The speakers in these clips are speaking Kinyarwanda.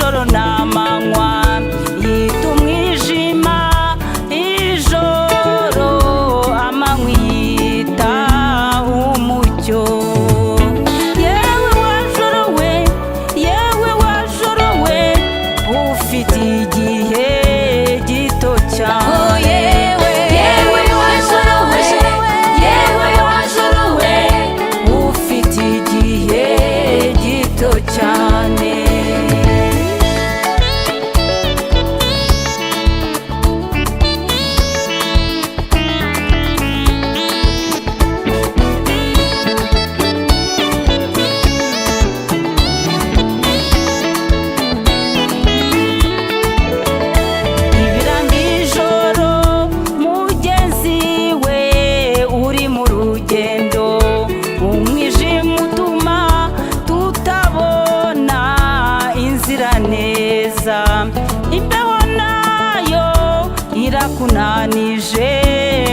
ijoro n'amanywa yita umwijima ijoro amanywa yita umucyo yewe wajoro we yewe wajoro we ufite igihe gito cyane yewe wajoro we yewe wajoro we ufite igihe gito cyane imbeho nayo irakunanije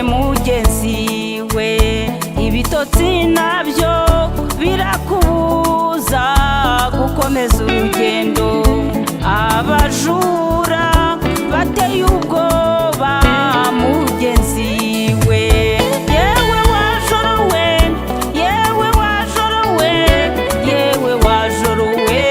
mugenzi we ibitotsi nabyo birakubuza gukomeza urugendo abajura bateye ubwoba mugenzi we yewe wajoro we yewe wajoro we yewe wajoro we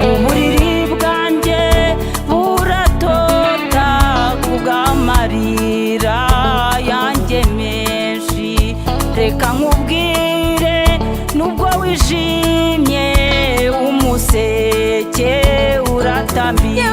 uburiri bwanjye buratota kubw'amarira yanjye menshi reka nkubwire nubwo wishimye umuseke uratambiye